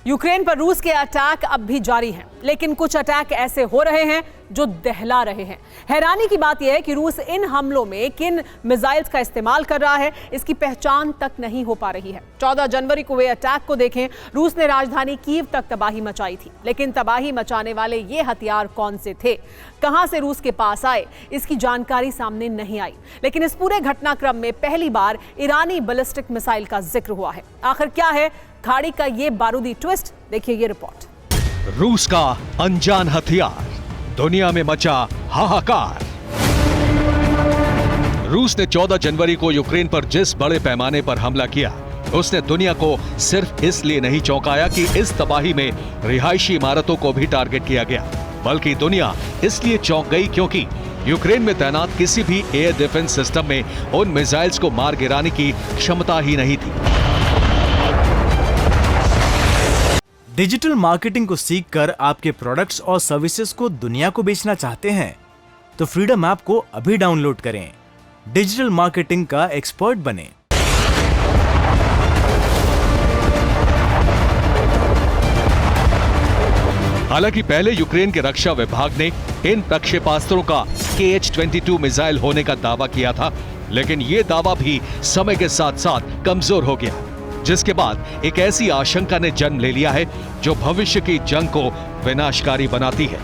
Ukraine पर रूस के अटैक अब भी जारी हैं, लेकिन कुछ अटैक ऐसे हो रहे हैं जो दहला रहे हैं। हैरानी की बात यह है कि रूस इन हमलों में किन मिसाइल्स का इस्तेमाल कर रहा है, इसकी पहचान तक नहीं हो पा रही है। 14 जनवरी को हुए अटैक को देखें। रूस ने राजधानी कीव तक तबाही मचाई थी, लेकिन तबाही मचाने वाले ये हथियार कौन से थे, कहां से रूस के पास आए, इसकी जानकारी सामने नहीं आई। लेकिन इस पूरे घटनाक्रम में पहली बार ईरानी बैलिस्टिक मिसाइल का जिक्र हुआ है। आखिर क्या है खाड़ी का ये बारूदी ट्विस्ट, देखिए ये रिपोर्ट। रूस का अनजान हथियार, दुनिया में मचा हाहाकार। रूस ने 14 जनवरी को यूक्रेन पर जिस बड़े पैमाने पर हमला किया, उसने दुनिया को सिर्फ इसलिए नहीं चौंकाया कि इस तबाही में रिहायशी इमारतों को भी टारगेट किया गया, बल्कि दुनिया इसलिए चौंक गई क्योंकि यूक्रेन में तैनात किसी भी एयर डिफेंस सिस्टम में उन मिसाइल्स को मार गिराने की क्षमता ही नहीं थी। डिजिटल मार्केटिंग को सीखकर आपके प्रोडक्ट्स और सर्विसेज को दुनिया को बेचना चाहते हैं तो फ्रीडम ऐप को अभी डाउनलोड करें। डिजिटल मार्केटिंग का एक्सपर्ट बनें। हालांकि पहले यूक्रेन के रक्षा विभाग ने इन प्रक्षेपास्त्रों का KH-22 मिसाइल होने का दावा किया था, लेकिन यह दावा भी समय के साथ साथ कमजोर हो गया, जिसके बाद एक ऐसी आशंका ने जन्म ले लिया है जो भविष्य की जंग को विनाशकारी बनाती है।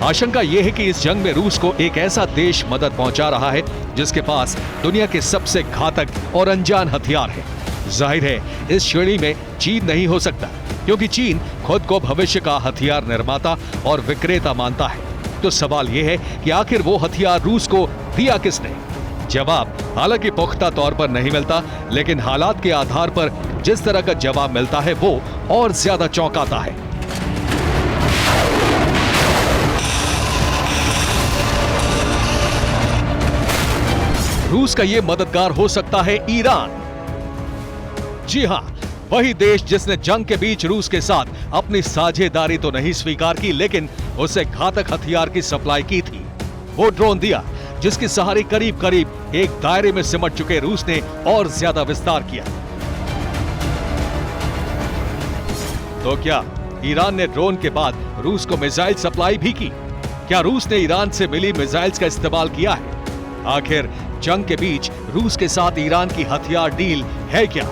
आशंका यह है कि इस जंग में रूस को एक ऐसा देश मदद पहुंचा रहा है जिसके पास दुनिया के सबसे घातक और अनजान हथियार है। जाहिर है इस श्रेणी में चीन नहीं हो सकता, क्योंकि चीन खुद को भविष्य का हथियार निर्माता और विक्रेता मानता है। तो सवाल यह है कि आखिर वो हथियार रूस को दिया किसने? जवाब हालांकि पुख्ता तौर पर नहीं मिलता, लेकिन हालात के आधार पर जिस तरह का जवाब मिलता है वो और ज्यादा चौंकाता है। रूस का ये मददगार हो सकता है ईरान। जी हां, वही देश जिसने जंग के बीच रूस के साथ अपनी साझेदारी तो नहीं स्वीकार की, लेकिन उसे घातक हथियार की सप्लाई की थी। वो ड्रोन दिया जिसके सहारे करीब करीब एक दायरे में सिमट चुके रूस ने और ज्यादा विस्तार किया। तो क्या ईरान ने ड्रोन के बाद रूस को मिसाइल सप्लाई भी की? क्या रूस ने ईरान से मिली मिसाइल्स का इस्तेमाल किया है? आखिर जंग के बीच रूस के साथ ईरान की हथियार डील है क्या?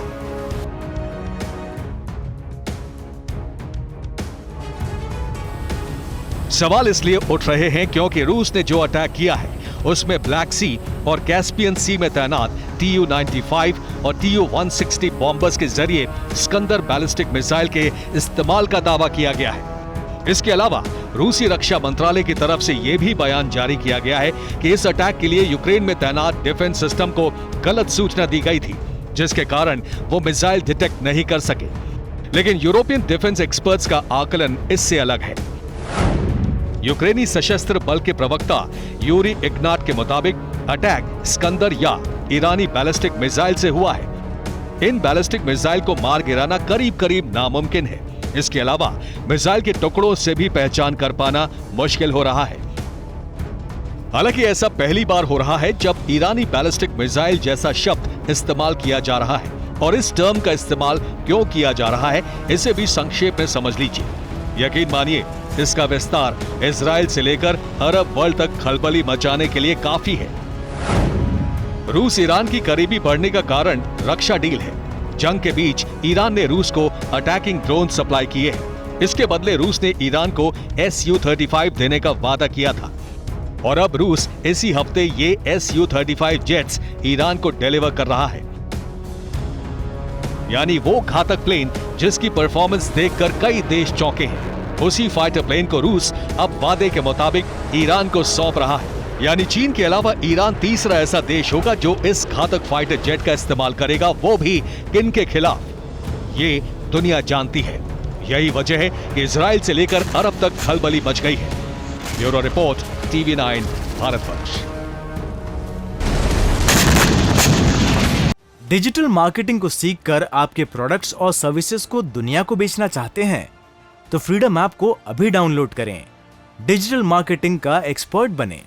सवाल इसलिए उठ रहे हैं क्योंकि रूस ने जो अटैक किया है उसमें ब्लैक सी और कैस्पियन सी में तैनात Tu-95 और Tu-160 बॉम्बर्स के जरिए स्कंदर बैलिस्टिक मिसाइल के इस्तेमाल का दावा किया गया है। इसके अलावा रूसी रक्षा मंत्रालय की तरफ से यह भी बयान जारी किया गया है कि इस अटैक के लिए यूक्रेन में तैनात डिफेंस सिस्टम को गलत सूचना दी गई थी, जिसके कारण वो मिसाइल डिटेक्ट नहीं कर सके। लेकिन यूरोपियन डिफेंस एक्सपर्ट्स का आकलन इससे अलग है। यूक्रेनी सशस्त्र बल के प्रवक्ता यूरी इग्नाट के मुताबिक अटैक स्कंदर या ईरानी बैलिस्टिक मिसाइल से हुआ है। इन बैलिस्टिक मिसाइल को मार गिराना करीब करीब नामुमकिन है। इसके अलावा मिसाइल के टुकड़ों से भी पहचान कर पाना मुश्किल हो रहा है। हालांकि ऐसा पहली बार हो रहा है जब ईरानी बैलिस्टिक मिसाइल जैसा शब्द इस्तेमाल किया जा रहा है, और इस टर्म का इस्तेमाल क्यों किया जा रहा है इसे भी संक्षेप में समझ लीजिए। यकीन मानिए इसका विस्तार इजराइल से लेकर अरब वर्ल्ड तक खलबली मचाने के लिए काफी है। रूस ईरान की करीबी बढ़ने का कारण रक्षा डील है। जंग के बीच ईरान ने रूस को अटैकिंग ड्रोन सप्लाई किए हैं। इसके बदले रूस ने ईरान को Su-35 देने का वादा किया था, और अब रूस इसी हफ्ते ये Su-35 जेट्स ईरान को डिलीवर कर रहा है। यानी वो घातक प्लेन जिसकी परफॉर्मेंस देखकर कई देश चौंके हैं, उसी फाइटर प्लेन को रूस अब वादे के मुताबिक ईरान को सौंप रहा है। यानी चीन के अलावा ईरान तीसरा ऐसा देश होगा जो इस घातक फाइटर जेट का इस्तेमाल करेगा, वो भी किन के खिलाफ, ये दुनिया जानती है। यही वजह है कि इजराइल से लेकर अरब तक खलबली मच गई है। Bureau report, TV9 Bharatvarsh. Digital marketing को सीखकर आपके प्रोडक्ट्स और सर्विसेज को दुनिया को बेचना चाहते हैं तो फ्रीडम ऐप को अभी डाउनलोड करें। डिजिटल मार्केटिंग का एक्सपर्ट बनें।